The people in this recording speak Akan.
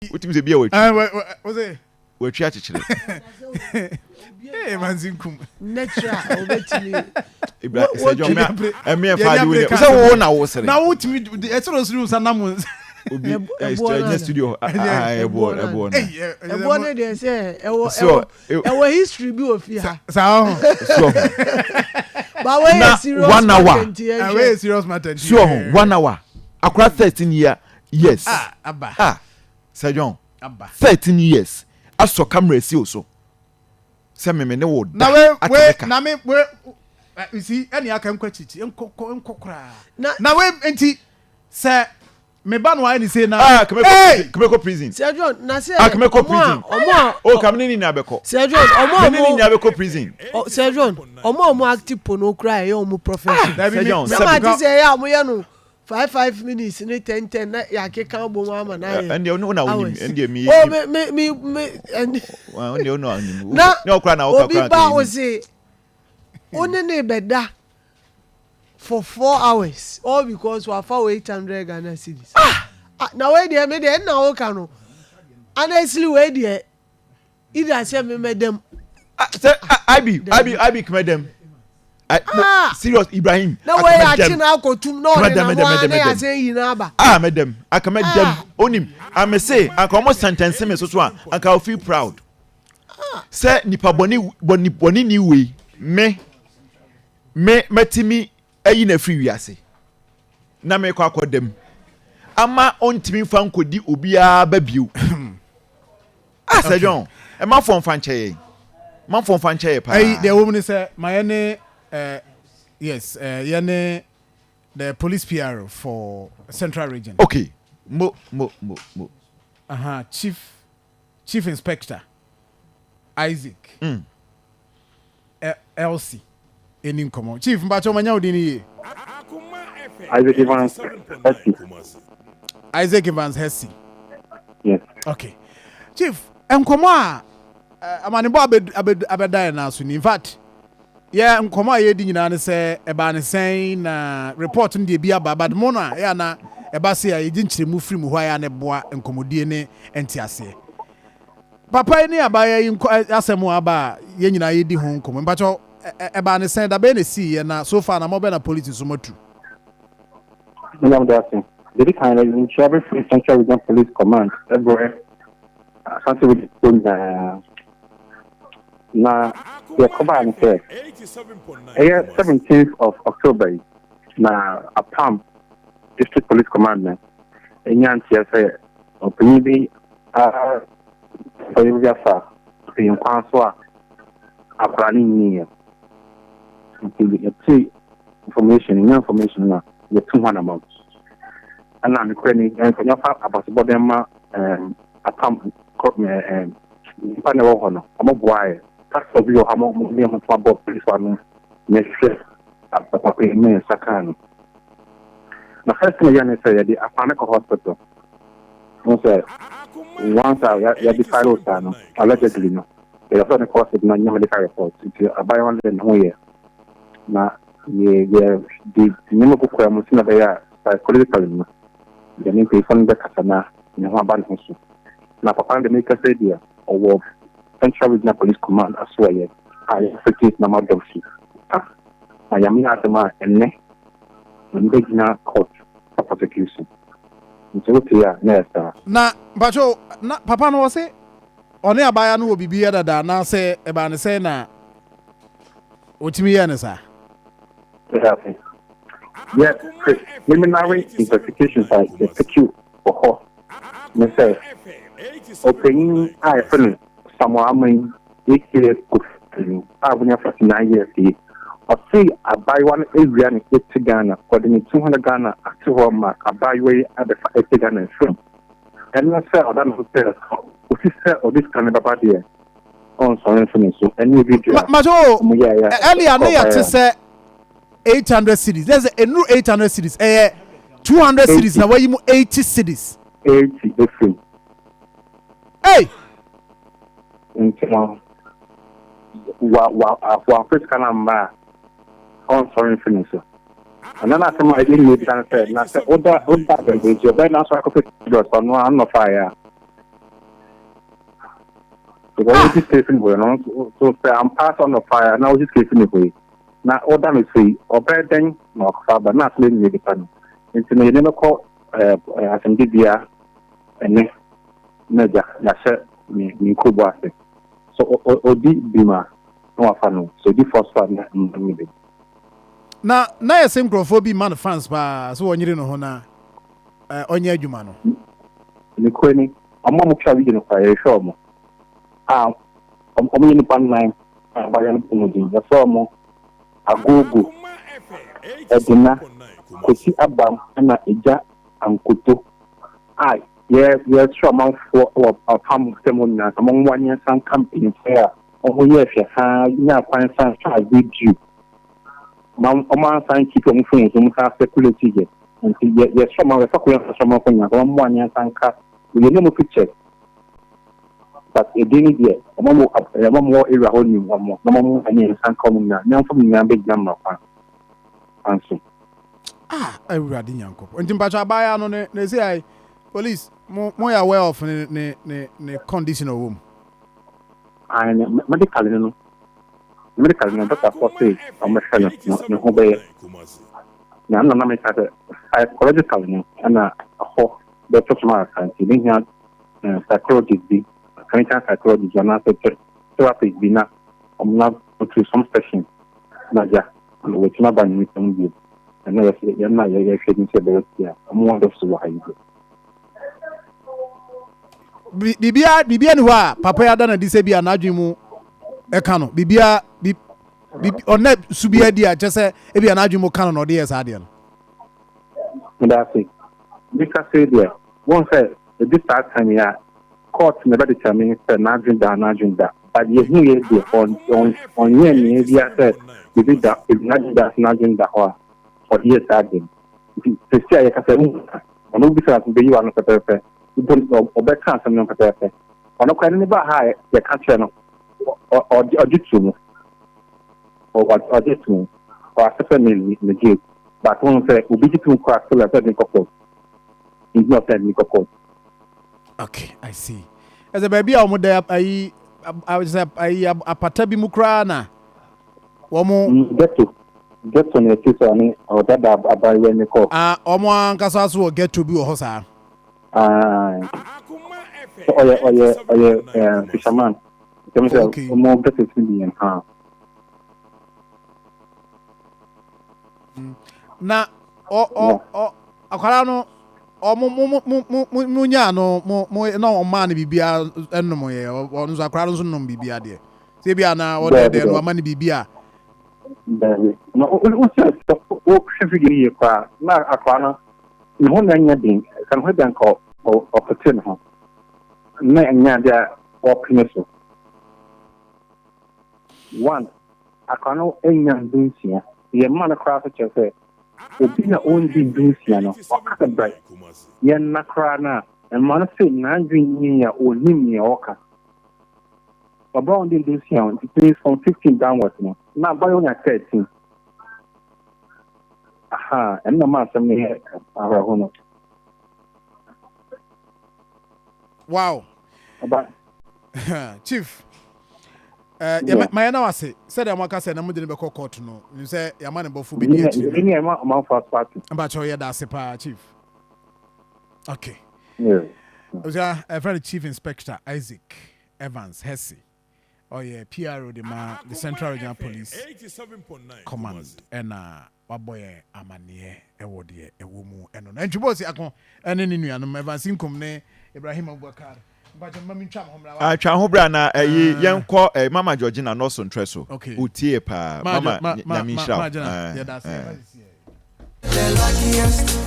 What is a beer with? Was it? We're chatting. Hey, Manzinkum. Natural, I'm mere 5 minutes. So, one hour. Now, what me? The Exodus rules and numbers. Studio. I born. A born, they say, our history be of you. So, but wait, serious 1 hour. Away serious matter. So, 1 hour. Across 13 years. Yes. Abba. Sir John. Abba. 13 years. I saw camera see also. Say me no would. Now me you see any aka nkwachichi enko kra. Now we enti say me ban why ni say na Kameko prison. Sir John na say Kameko prison. Oh kam ni abeko. Sir John omo ni abeko prison. Sir John omo active pono kra e omo profession. Sir John say ya mo ye no 5 minutes ni 10 na ya ke kan bo mama na ye. And you know na woni and me. Oh me and well you know no kra na obi ba o say one ne beda for 4 hours all because we are for 800 Ghana cedis. Now where dey me dey na o kan no. Honestly where dey either say me madam I be madam. Serious Ibrahim. No way I chin akotum no na say yina ba. Madam, I can madam onim. I may say I can almost sentence me so I can feel proud. Say nipa boni ni we me metimi ayi na free wiase. Na me kwa dem. Ama ontimi fa nkodi obia ba biu. Sir John, e ma fon fanche. Man fon fanche pa. Hey, the woman say my yes, yene the police PR for Central Region. Okay. Mo. Chief Inspector Isaac. LC. Enin komo. Chief mbacho manya odini. Isaac Evans Hesse. Yes. Okay. Chief, enkomo amane bo abedai na so ni. In fact, yeah, nkomo ye di nyina ne se eba ne sen na report ndi bi aba but mo na ya na eba se ya ye nkyeremu firi mu hɔ ya ne boa nkomodie ne entiase. Papa ni aba ye asemu aba ye nyina ye di ho nkomo. Mpacho eba ne sen da be ne si ye na so far na mo be na police so motu. I'm asking. The kind of Travel Free Central Region Police Command everywhere. Something with na the Akoma and say 17th of October na Apam District Police Command enyan say opinibi for you fa in kwanso akrani ni information na the 200 amount and I'm credit and for your about them Apam panel hono amo boy that's of you amo me am for about police one next papa me sakano na first me yan say the Akoma hospital no say once ya defiling no allegedly no they have done course na medical report to abai one no here na ye the name ko ko am sina ya psychological no the name pe fon be kasana ni ho ban ho so na papa de make say dia or Central Regional Police Command as well. I execute na madofsi. I am not the man enne in court for prosecution. So here next. Na bacho na papa no say one abaya no bibia dada na say eba ne say na otimi ya ne sa. Yeah, preliminary investigation side the secure for her. Me say opening I feel someone make it good. I will have 49 years. I see I buy one area in 80 Ghana, for the 200 Ghana at home. I buy way at the 80 Ghana film. And I say, I don't know what is said or this kind of about here on some information. Any video. Majo, earlier, I say 800 cities. There's a new 800 cities. 200 cities. Now, where you 80 cities. 80 film. Hey! Wa first kanamba on sorry finish. And then after my didn't need to say na say oda be je be na so akopet just on no fire. Because this case in so I'm passed on the fire, now this case in the way. Now, all done is free, or better than no, but not letting you depend. It's in the never call as in Dibia and next Naja, Nasha, me Kubase. So, Odi Bima, no afano. So, the first one, maybe. Na ya same crowd man fans pa so wonyire no ho na onye adwuma no. Ni kwani, amma mu twa bi no fa ye show mo. Omo ni pan nine, ba ya no din. Ya so mo agogo. Edina kosi abam na eja ankoto. Ai, ye show man for pam semon na among one year some campaign fair. Omo ye fe ha nya kwan san try video. Oman san keep on phone so muka speculate je until ye some we fa ko some ko nya ko mo anya san ka we no mo picture but e dey there mo area ho ni mo anya san ka mo nya nyam fo nya be jam na fa anso awurade nyankop nti mpacha abaya no ne say ai police mo ya aware of ne condition of wom medical no doctor for say I'm a fellow no obey na na me say psychological no na ho doctor smart and he had psychologist be clinical psychologist and therapist be na not to some session na ja no we na ban me some be and na ya na ya feeding say be ya I'm one of so why bibia ni wa papa ya da na di say bia na adwemu eka no bibia ona subia dia chese e bia na adwemo kan no de yes ade no that's it because say there one say this time ya court never determine say na adwenda but you hear there on here ni dia say bibi da na adwenda ho for yes ade se say ya ka say ono bi say be you anu pepe obeka sam no pepe ono kwa ni ba ha ya ka che no or jitu or jitu or family in the gate but one say ubijitu kwa so la ni kokko is not that ni kokko. Okay, I see. As a baby omoda ayi apata bi mukra na wo mo get to ne tisa ni o dada abaye ni ko omo ankasa so get to bi wo ho sa oye fisherman. Okay. More better civilian, huh? Na akwara no munya no na o man bibia ennom ye o nso akwara no nnom bibia de se bia na o de no man bibia no o se o chefigi ye kwa na akwara no ho na nya din kan ho dan ko o petin ho na nya dia o piniso one akano enyan dunsia ye man across the church obi na only dunsia no okaka brai ye nakra na and man say na dwin ya onim ye oka about the dunsia it means from 15 downwards no na buy on 13 and no man some here arahono wow about chief my na wase said am aka say na mo de be court no you say ya man bofu be dey actually ni am fast party about your da se pa chief okay yeah oja a friend chief inspector Isaac Evans Hesse PRO the Central Regional Police 87.9 command and waboye amanie ewo de ewo mu eno na ntwibosi akon ene ni nuanom Evans Nkom ne Ibrahim Abubakar atwa ho bra na yenko mama Georgina no so ntreso utie pa mama nyamisha the luckiest